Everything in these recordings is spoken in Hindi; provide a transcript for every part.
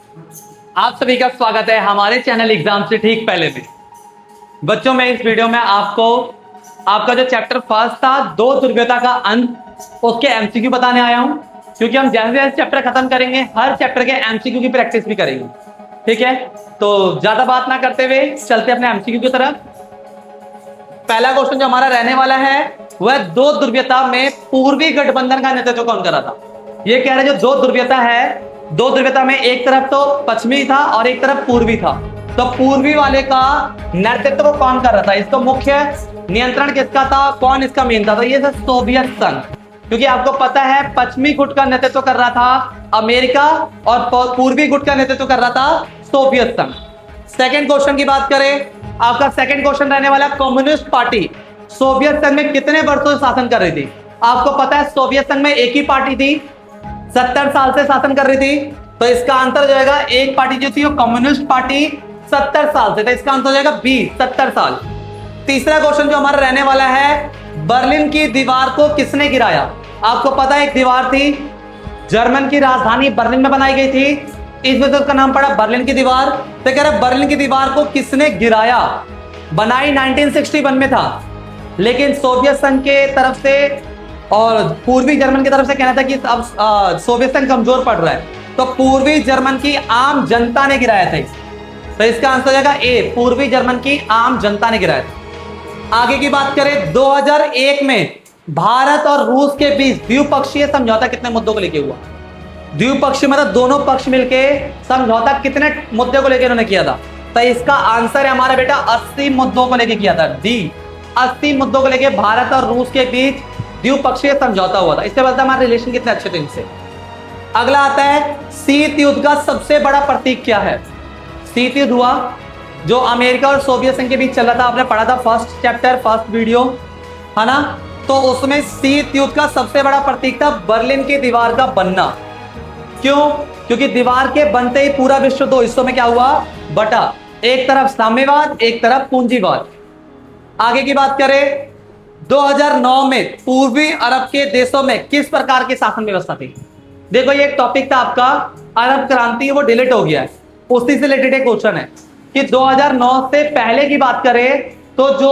आप सभी का स्वागत है हमारे चैनल एग्जाम से ठीक पहले में। बच्चों, मैं इस वीडियो में आपका जो चैप्टर फर्स्ट था दो ध्रुवीयता का अंत उसके एमसीक्यू बताने आया हूं, क्योंकि हम जैसे जैसे चैप्टर खत्म करेंगे हर चैप्टर के एमसीक्यू की प्रैक्टिस भी करेंगे। ठीक है, तो ज्यादा बात ना करते हुए चलते अपने एमसीक्यू की तरफ। पहला क्वेश्चन जो हमारा रहने वाला है वह दो ध्रुवीयता में पूर्वी गठबंधन का नेतृत्व कौन कर रहा था। ये कह रहे जो दो ध्रुवीयता है, दो ध्रुवीयता में एक तरफ तो पश्चिमी था और एक तरफ पूर्वी था, तो पूर्वी वाले का नेतृत्व कौन कर रहा था, इसको मुख्य नियंत्रण किसका था, कौन इसका मेन था, तो ये सोवियत संघ। क्योंकि आपको पता है पश्चिमी गुट का नेतृत्व कर रहा था अमेरिका और पूर्वी गुट का नेतृत्व कर रहा था सोवियत संघ। सेकंड क्वेश्चन की बात करें, आपका सेकंड क्वेश्चन रहने वाला कम्युनिस्ट पार्टी सोवियत संघ में कितने वर्षों से शासन कर रही थी। आपको पता है सोवियत संघ में एक ही पार्टी थी, 70 साल से शासन कर रही थी, तो इसका आंसर जो जाएगा एक पार्टी जो थी वो कम्युनिस्ट पार्टी 70 साल से, तो इसका आंसर हो जाएगा बी 70 साल। तीसरा क्वेश्चन जो हमारा रहने वाला है बर्लिन की दीवार को किसने गिराया। आपको पता है एक दीवार थी जर्मन की राजधानी बर्लिन में बनाई गई थी, इस वजह से उसका नाम पड़ा बर्लिन की दीवार। तो कह रहे बर्लिन की दीवार को किसने गिराया। बनाई 1961 में था, लेकिन सोवियत संघ के तरफ से और पूर्वी जर्मन की तरफ से कहना था कि अब सोवियत संघ कमजोर पड़ रहा है, तो पूर्वी जर्मन की आम जनता ने गिराया था। तो इसका आंसर हो जाएगा ए, पूर्वी जर्मन की आम जनता ने गिराया था। आगे की बात करें 2001 में भारत और रूस के बीच द्विपक्षीय समझौता कितने मुद्दों को लेकर हुआ। द्विपक्षीय मतलब दोनों पक्ष मिलके समझौता कितने मुद्दे को लेकर उन्होंने किया था, तो इसका आंसर है हमारा बेटा 80 मुद्दों को लेकर किया था, डी 80 मुद्दों को लेकर भारत और रूस के बीच द्विपक्षीय समझौता हुआ था। इससे पता हमारे रिलेशन कितने अच्छे थे इनसे। अगला आता है शीत युद्ध का सबसे बड़ा प्रतीक क्या है। शीत युद्ध हुआ जो अमेरिका और सोवियत संघ के बीच चल रहा था, आपने पढ़ा था फर्स्ट चैप्टर फर्स्ट वीडियो है ना, तो उसमें शीत युद्ध का सबसे बड़ा प्रतीक था बर्लिन की दीवार का बनना। क्यों? क्योंकि दीवार के बनते ही पूरा विश्व दो हिस्सों में क्या हुआ, बटा, एक तरफ साम्यवाद एक तरफ पूंजीवाद। आगे की बात करें 2009 में पूर्वी अरब के देशों में किस प्रकार की शासन व्यवस्था थी। देखो ये एक टॉपिक था आपका अरब क्रांति, वो डिलीट हो गया है, उसी से रिलेटेड एक क्वेश्चन है कि 2009 से पहले की बात करें तो जो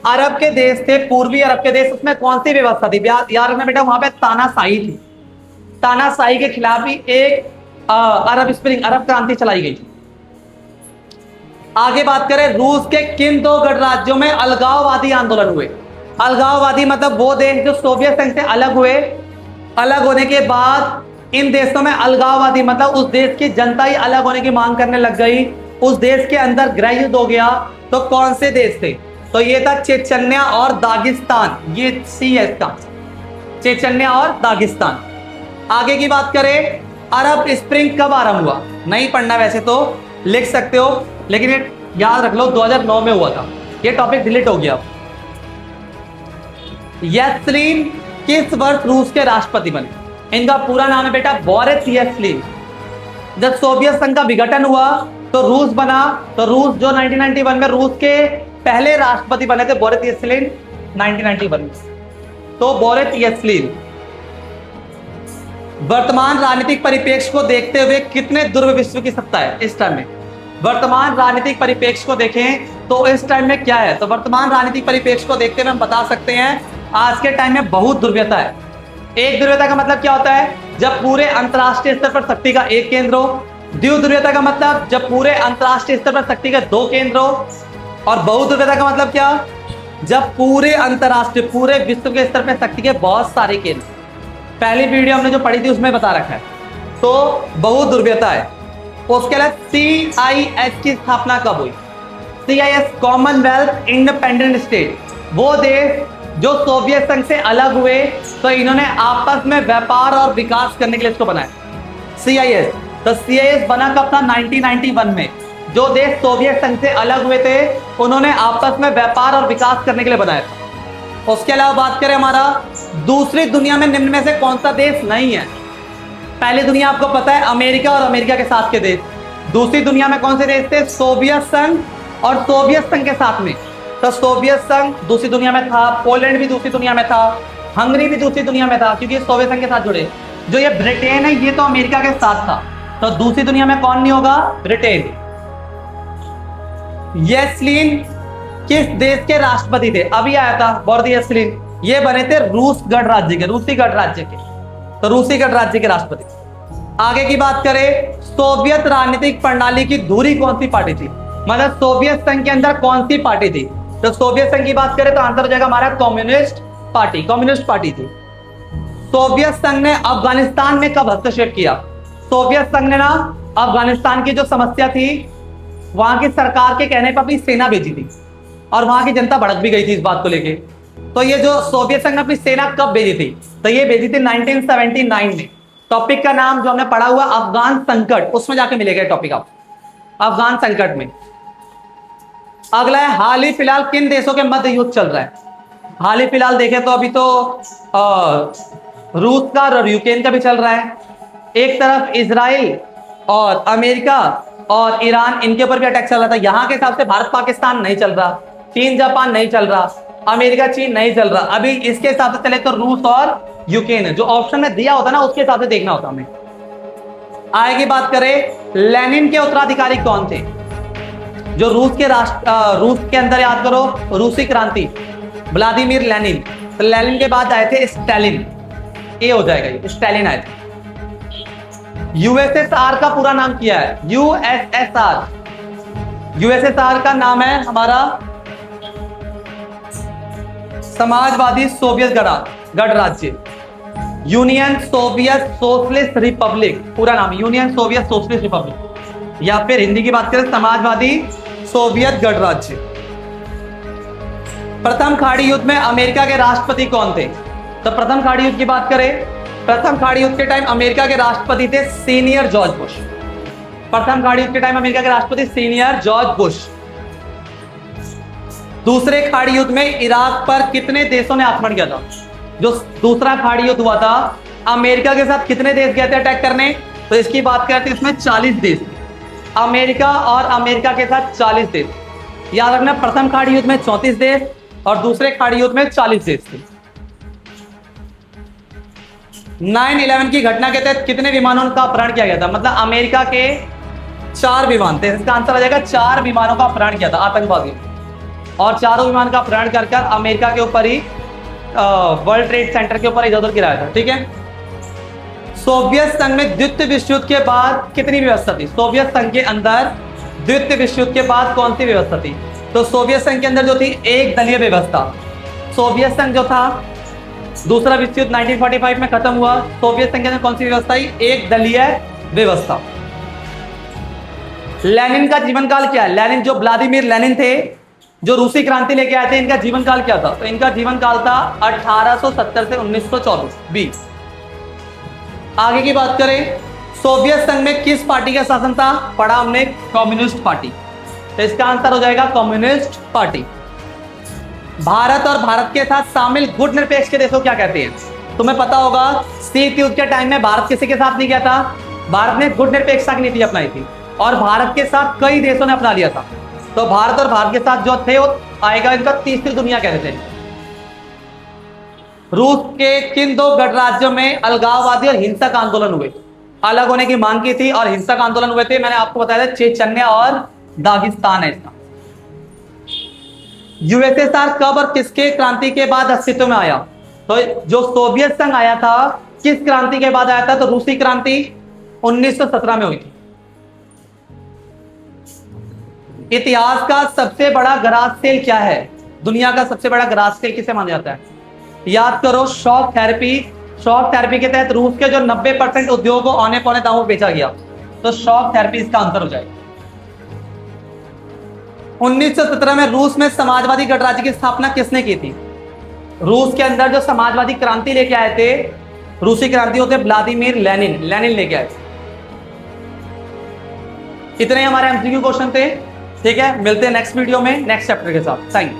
अरब के देश थे, पूर्वी अरब के देश, उसमें कौन सी व्यवस्था थी। यार रखना बेटा, वहां पे तानाशाही थी, तानाशाही के खिलाफ ही एक अरब स्प्रिंग अरब क्रांति चलाई गई थी। आगे बात करें रूस के किन दो गणराज्यों में अलगाववादी आंदोलन हुए। अलगाववादी मतलब वो देश जो सोवियत संघ से अलग हुए, अलग होने के बाद इन देशों में अलगाववादी मतलब उस देश की जनता ही अलग होने की मांग करने लग गई, उस देश के अंदर गृह युद्ध हो गया। तो कौन से देश थे, तो ये था चेचन्या और दागिस्तान, ये सी है इसका, चेचन्या और दागिस्तान। आगे की बात करें अरब स्प्रिंग कब आरंभ हुआ। नहीं पढ़ना वैसे तो लिख सकते हो, लेकिन ये याद रख लो 2009 में हुआ था, ये टॉपिक डिलीट हो गया। येल्त्सिन किस वर्ष रूस के राष्ट्रपति बने। इनका पूरा नाम है बेटा बोरिस येल्त्सिन। जब सोवियत संघ का विघटन हुआ तो रूस बना, तो रूस जो 1991 में रूस के पहले राष्ट्रपति बने थे बोरिस येल्त्सिन 1991 में, तो बोरिस येल्त्सिन। वर्तमान राजनीतिक परिप्रेक्ष्य को देखते हुए कितने ध्रुव विश्व की सत्ता है इस टाइम में। वर्तमान राजनीतिक परिप्रेक्ष्य को देखें तो इस टाइम में क्या है, तो वर्तमान राजनीतिक परिप्रेक्ष्य को देखते हुए हम बता सकते हैं आज के टाइम में बहुत ध्रुवीयता है। एक ध्रुवीयता का मतलब क्या होता है, जब पूरे अंतरराष्ट्रीय स्तर पर शक्ति का एक केंद्र हो। द्विध्रुवीयता का मतलब जब पूरे अंतरराष्ट्रीय स्तर पर शक्ति के दो केंद्र हो। और बहुध्रुवीयता का मतलब क्या, जब पूरे अंतरराष्ट्रीय पूरे विश्व के स्तर पर शक्ति के बहुत सारे केंद्र। पहली वीडियो हमने जो पढ़ी थी उसमें बता रखा है, तो बहुत ध्रुवीयता है। उसके अलावा CIS की स्थापना कब हुई। CIS कॉमनवेल्थ इंडिपेंडेंट स्टेट, वो देश जो सोवियत संघ से अलग हुए, तो इन्होंने आपस में व्यापार और विकास करने के लिए इसको बनाया CIS। तो CIS बना कब था, 1991 में। जो देश सोवियत संघ से अलग हुए थे उन्होंने आपस में व्यापार और विकास करने के लिए बनाया था। उसके अलावा बात करें हमारा दूसरी दुनिया में निम्न में से कौन सा देश नहीं है। पहली दुनिया आपको पता है अमेरिका और अमेरिका के साथ के देश। दूसरी दुनिया में कौन से देश थे, सोवियत संघ और सोवियत संघ के साथ में। तो सोवियत संघ दूसरी दुनिया में था, पोलैंड भी दूसरी दुनिया में था, हंगरी भी दूसरी दुनिया में था, क्योंकि सोवियत संघ के साथ जुड़े। जो ये ब्रिटेन है ये तो अमेरिका के साथ था, तो दूसरी दुनिया में कौन नहीं होगा? ब्रिटेन। येल्त्सिन किस देश के राष्ट्रपति थे? अभी आया था बोरिस येल्त्सिन। ये बने थे रूसी गणराज्य के, तो रूसी गणराज्य के राष्ट्रपति। आगे की बात करें, सोवियत राजनीतिक प्रणाली की धुरी कौन सी पार्टी थी? मतलब सोवियत संघ के अंदर कौन सी पार्टी थी? तो सोवियत संघ की बात करें तो आंसर हो जाएगा हमारा कम्युनिस्ट पार्टी थी। सोवियत संघ ने अफगानिस्तान में कब हस्तक्षेप किया? सोवियत संघ ने ना अफगानिस्तान की जो समस्या थी, वहां की सरकार के कहने पर अपनी सेना भेजी थी और वहां की जनता भड़क भी गई थी इस बात को लेके। तो ये जो सोवियत संघ ने अपनी सेना कब भेजी थी? तो ये भेजी थी 1979 में। टॉपिक का नाम जो हमने पढ़ा हुआ अफगान संकट, उसमें जाके मिलेगा टॉपिक आप, अफगान संकट में। अगला है, हाल ही फिलहाल किन देशों के मध्य युद्ध चल रहा है? हाल ही फिलहाल देखें तो अभी तो रूस का और यूक्रेन का भी चल रहा है। एक तरफ इजराइल और अमेरिका और ईरान, इनके ऊपर भी अटैक चल रहा था। यहाँ के हिसाब से भारत पाकिस्तान नहीं चल रहा, चीन जापान नहीं चल रहा, अमेरिका चीन नहीं चल रहा। अभी इसके हिसाब से चले तो रूस और यूक्रेन है, जो ऑप्शन में दिया होता ना उसके हिसाब से देखना होता हमें। आगे की बात करें, लेनिन के उत्तराधिकारी कौन थे? जो रूस के अंदर याद करो, रूसी क्रांति, व्लादिमीर लेनिन। तो लेनिन के बाद आए थे स्टालिन, ये हो जाएगा, ये स्टालिन आए थे। यूएसएसआर का पूरा नाम क्या है? यूएसएसआर का नाम है हमारा समाजवादी सोवियत गणराज्य, यूनियन सोवियत सोशलिस्ट रिपब्लिक, पूरा नाम यूनियन सोवियत सोशलिस्ट रिपब्लिक, या फिर हिंदी की बात करें समाजवादी सोवियत गणराज्य। प्रथम खाड़ी युद्ध में अमेरिका के राष्ट्रपति कौन थे? तो प्रथम खाड़ी युद्ध की बात करें, प्रथम खाड़ी युद्ध के टाइम अमेरिका के राष्ट्रपति थे सीनियर जॉर्ज बुश। प्रथम खाड़ी युद्ध के टाइम अमेरिका के राष्ट्रपति सीनियर जॉर्ज बुश। दूसरे खाड़ी युद्ध में इराक पर कितने देशों ने आक्रमण किया था? जो दूसरा खाड़ी युद्ध हुआ था, अमेरिका के साथ कितने देश गए थे अटैक करने? तो इसकी बात करते हैं, इसमें 40 देश, अमेरिका और अमेरिका के साथ 40 देश। याद रखना, प्रथम खाड़ी युद्ध में 34 देश और दूसरे खाड़ी युद्ध में 40 देश थे। 9/11 की घटना के तहत कितने विमानों का अपहरण किया गया था? मतलब अमेरिका के 4 विमान थे, इसका आंसर आ जाएगा 4 विमानों का अपहरण किया था आतंकवादियों, और चारों विमान का अपहरण कर अमेरिका के ऊपर ही वर्ल्ड ट्रेड सेंटर के ऊपर इधर उधर गिराया था। ठीक है। सोवियत संघ में द्वितीय विश्व युद्ध के बाद कितनी व्यवस्था थी? सोवियत संघ के अंदर द्वितीय विश्व युद्ध के बाद कौन सी व्यवस्था थी? तो सोवियत संघ के अंदर जो थी एक दलीय व्यवस्था। सोवियत संघ जो था, दूसरा विश्व युद्ध 1945 में खत्म हुआ, सोवियत संघ के अंदर कौन सी व्यवस्था आई? एक दलीय व्यवस्था। लेनिन का जीवन काल क्या है? लेनिन, जो व्लादिमीर लेनिन थे, जो रूसी क्रांति लेके आए थे, इनका जीवन काल क्या था? तो इनका जीवन काल था 1870 से 1924। आगे की बात करें, सोवियत संघ में किस पार्टी का शासन था? पढ़ा हमने, कम्युनिस्ट पार्टी। तो इसका आंसर हो जाएगा कम्युनिस्ट पार्टी। भारत और भारत के साथ शामिल गुटनिरपेक्ष के देशों क्या कहते हैं? तुम्हें पता होगा, शीत युद्ध के टाइम में भारत किसी के साथ नहीं गया था, भारत ने गुटनिरपेक्षता की नीति अपनाई थी और भारत के साथ कई देशों ने अपना लिया था। तो भारत और भारत के साथ जो थे वो आएगा, इनका तीसरी दुनिया कहते थे। रूस के किन 2 गणराज्यों में अलगाववादी और हिंसक आंदोलन हुए? अलग होने की मांग की थी और हिंसक आंदोलन हुए थे, मैंने आपको बताया था, चेचन्या और दागिस्तान है इसका। यूएसएसआर कब और किसके क्रांति के बाद अस्तित्व में आया? तो जो सोवियत संघ आया था, किस क्रांति के बाद आया था? तो रूसी क्रांति 1917 में हुई थी। इतिहास का सबसे बड़ा गराज सेल क्या है? दुनिया का सबसे बड़ा गराज सेल किसे माना जाता है? याद करो, शॉक थेरेपी। शॉक थेरेपी के तहत रूस के जो 90% उद्योग को औने पौने दामों पर बेचा गया, तो शॉक थेरेपी इसका आंसर हो जाएगा। 1917 में रूस में समाजवादी गणराज्य की स्थापना किसने की थी? रूस के अंदर जो समाजवादी क्रांति लेके आए थे, रूसी क्रांति होते, व्लादिमीर लेनिन लेके आए थे। इतने हमारे एमसीक्यू क्वेश्चन थे। ठीक है, मिलते हैं नेक्स्ट वीडियो में नेक्स्ट चैप्टर के साथ। Thank you.